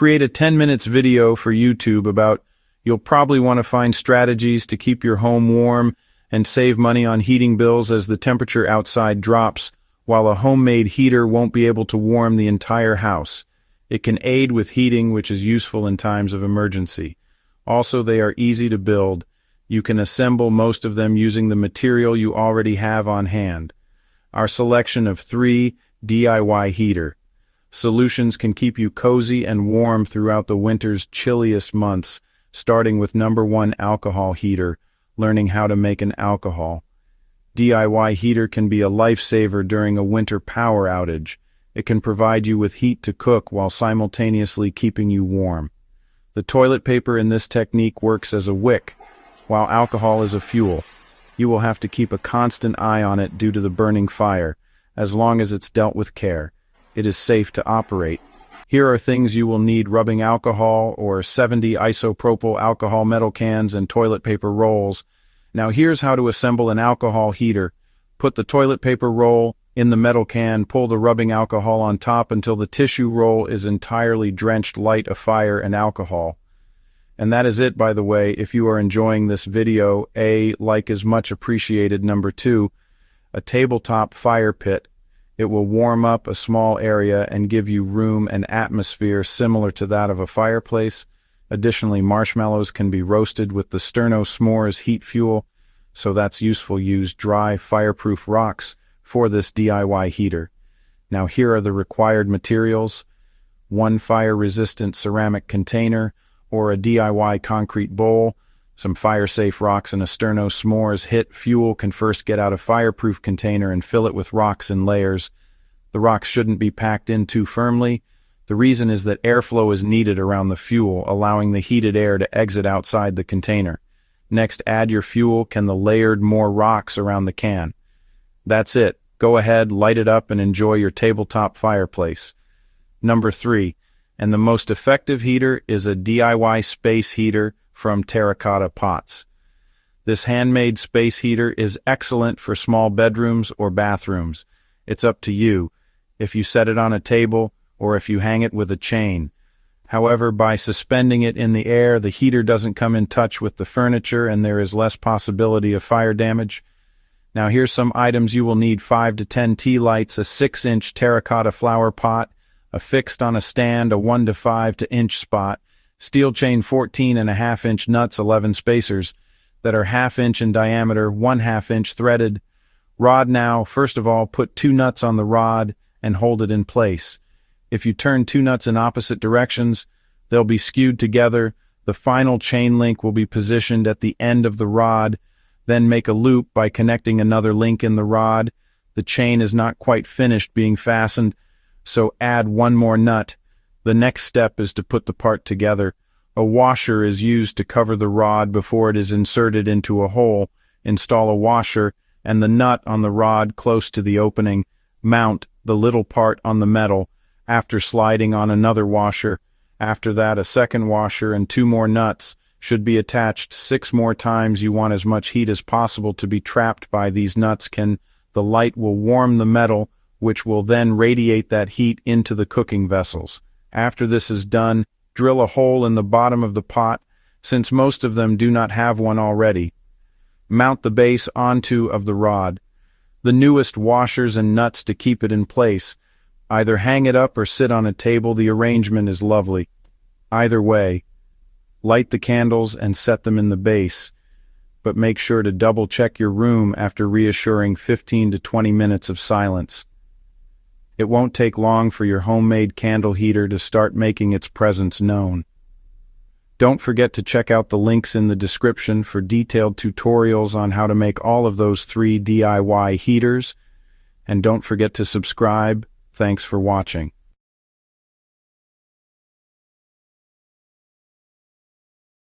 create a 10 minutes video for YouTube about you'll probably want to find strategies to keep your home warm and save money on heating bills as the temperature outside drops, while a homemade heater won't be able to warm the entire house. It can aid with heating, which is useful in times of emergency. Also, they are easy to build. You can assemble most of them using the material you already have on hand. Our selection of 3 DIY heater solutions can keep you cozy and warm throughout the winter's chilliest months, starting with number 1 alcohol heater, learning how to make an alcohol. DIY heater can be a lifesaver during a winter power outage. It can provide you with heat to cook while simultaneously keeping you warm. The toilet paper in this technique works as a wick, while alcohol is a fuel. You will have to keep a constant eye on it due to the burning fire. As long as it's dealt with care, it is safe to operate. Here are things you will need: rubbing alcohol or 70 isopropyl alcohol metal cans and toilet paper rolls. Now here's how to assemble an alcohol heater. Put the toilet paper roll in the metal can, pull the rubbing alcohol on top until the tissue roll is entirely drenched, light a fire and alcohol. And that is it, by the way. If you are enjoying this video, a like is much appreciated. Number 2, a tabletop fire pit. It will warm up a small area and give you room and atmosphere similar to that of a fireplace. Additionally, marshmallows can be roasted with the sterno s'mores heat fuel, so that's useful. Use dry, fireproof rocks for this DIY heater. Now here are the required materials: 1 fire-resistant ceramic container or a DIY concrete bowl, some fire-safe rocks, and a sterno s'mores hit fuel. Can first get out a fireproof container and fill it with rocks in layers. The rocks shouldn't be packed in too firmly. The reason is that airflow is needed around the fuel, allowing the heated air to exit outside the container. Next, add your fuel, can the layered more rocks around the can. That's it. Go ahead, light it up, and enjoy your tabletop fireplace. Number 3, and the most effective heater, is a DIY space heater from Terracotta Pots. This handmade space heater is excellent for small bedrooms or bathrooms. It's up to you if you set it on a table or if you hang it with a chain. However, by suspending it in the air, the heater doesn't come in touch with the furniture and there is less possibility of fire damage. Now here's some items you will need: 5 to 10 tea lights, a 6-inch terracotta flower pot, a fixed on a stand, a 1 to 5 inch spot, steel chain 14.5-inch nuts, 11 spacers that are 1/2 inch in diameter, 1/2 inch threaded. Rod. Now, first of all, put 2 nuts on the rod and hold it in place. If you turn 2 nuts in opposite directions, they'll be skewed together. The final chain link will be positioned at the end of the rod. Then make a loop by connecting another link in the rod. The chain is not quite finished being fastened, so add 1 more nut. The next step is to put the part together. A washer is used to cover the rod before it is inserted into a hole. Install a washer and the nut on the rod close to the opening. Mount the little part on the metal after sliding on another washer. After that, a second washer and 2 more nuts should be attached 6 more times. You want as much heat as possible to be trapped by these nuts. The light will warm the metal, which will then radiate that heat into the cooking vessels. After this is done, drill a hole in the bottom of the pot, since most of them do not have one already. Mount the base onto of the rod. The newest washers and nuts to keep it in place. Either hang it up or sit on a table. The arrangement is lovely. Either way, light the candles and set them in the base, but make sure to double-check your room after reassuring 15 to 20 minutes of silence. It won't take long for your homemade candle heater to start making its presence known. Don't forget to check out the links in the description for detailed tutorials on how to make all of those 3 DIY heaters. And don't forget to subscribe. Thanks for watching.